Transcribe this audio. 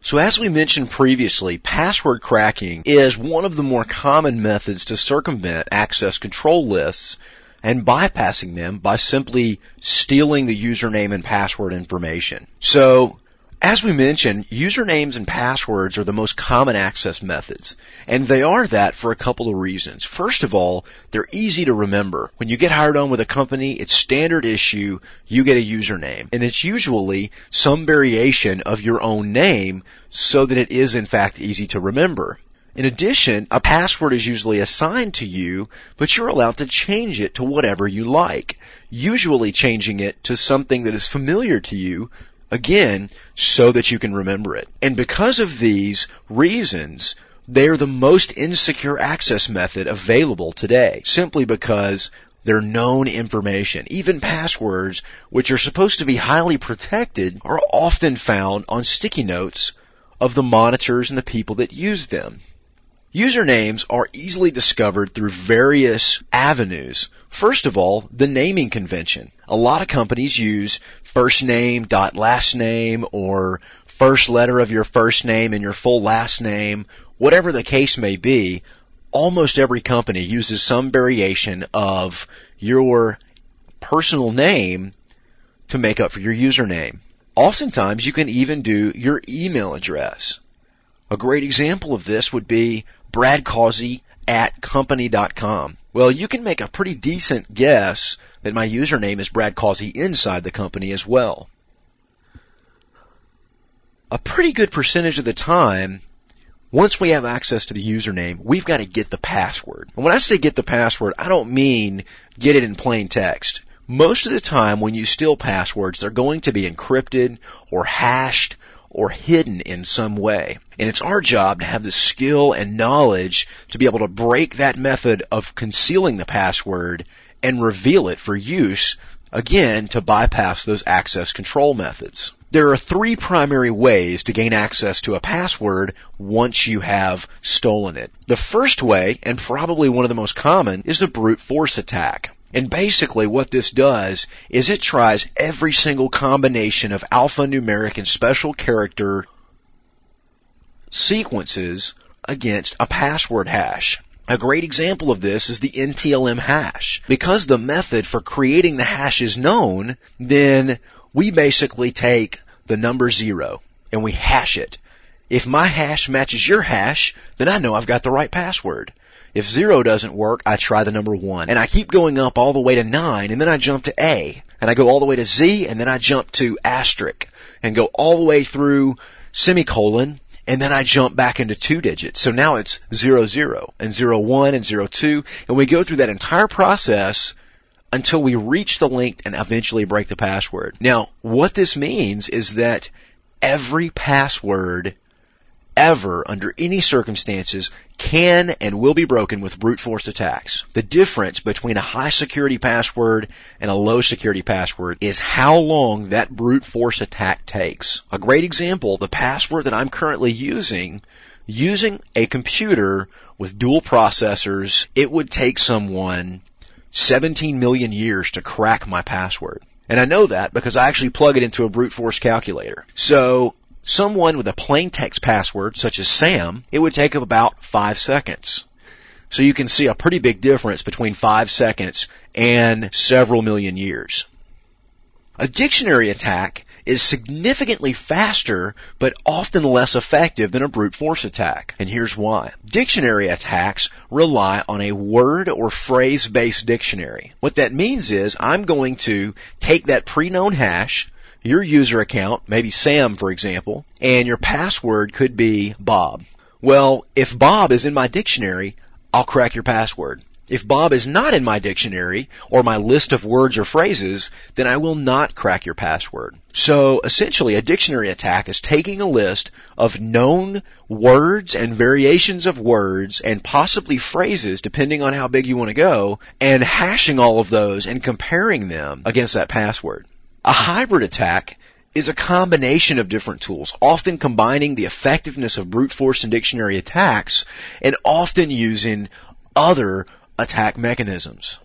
So as we mentioned previously, password cracking is one of the more common methods to circumvent access control lists and bypassing them by simply stealing the username and password information. So, as we mentioned, usernames and passwords are the most common access methods, and they are that for a couple of reasons. First of all, they're easy to remember. When you get hired on with a company, it's standard issue, you get a username, and it's usually some variation of your own name so that it is in fact easy to remember. In addition, a password is usually assigned to you, but you're allowed to change it to whatever you like, usually changing it to something that is familiar to you, again, so that you can remember it. And because of these reasons, they are the most insecure access method available today, simply because they're known information. Even passwords, which are supposed to be highly protected, are often found on sticky notes of the monitors and the people that use them. Usernames are easily discovered through various avenues. First of all, the naming convention. A lot of companies use first name dot last name or first letter of your first name and your full last name. Whatever the case may be, almost every company uses some variation of your personal name to make up for your username. Oftentimes, you can even do your email address. A great example of this would be bradcausey@company.com. Well, you can make a pretty decent guess that my username is Brad Causey inside the company as well. A pretty good percentage of the time, once we have access to the username, we've got to get the password. And when I say get the password, I don't mean get it in plain text. Most of the time when you steal passwords, they're going to be encrypted or hashed or hidden in some way. And it's our job to have the skill and knowledge to be able to break that method of concealing the password and reveal it for use, again, to bypass those access control methods. There are three primary ways to gain access to a password once you have stolen it. The first way, and probably one of the most common, is the brute force attack. And basically what this does is it tries every single combination of alphanumeric and special character sequences against a password hash. A great example of this is the NTLM hash. Because the method for creating the hash is known, then we basically take the number 0 and we hash it. If my hash matches your hash, then I know I've got the right password. If 0 doesn't work, I try the number 1. And I keep going up all the way to 9, and then I jump to A. And I go all the way to Z, and then I jump to asterisk. And go all the way through semicolon, and then I jump back into 2 digits. So now it's 00, and 01, and 02. And we go through that entire process until we reach the link and eventually break the password. Now, what this means is that every password ever, under any circumstances, can and will be broken with brute force attacks. The difference between a high security password and a low security password is how long that brute force attack takes. A great example, the password that I'm currently using a computer with dual processors, it would take someone 17 million years to crack my password. And I know that because I actually plug it into a brute force calculator. So, someone with a plain text password, such as Sam, it would take about 5 seconds. So you can see a pretty big difference between 5 seconds and several million years. A dictionary attack is significantly faster, but often less effective than a brute force attack. And here's why. Dictionary attacks rely on a word or phrase-based dictionary. What that means is I'm going to take that pre-known hash, your user account, maybe Sam, for example, and your password could be Bob. Well, if Bob is in my dictionary, I'll crack your password. If Bob is not in my dictionary or my list of words or phrases, then I will not crack your password. So, essentially, a dictionary attack is taking a list of known words and variations of words and possibly phrases, depending on how big you want to go, and hashing all of those and comparing them against that password. A hybrid attack is a combination of different tools, often combining the effectiveness of brute force and dictionary attacks and often using other attack mechanisms.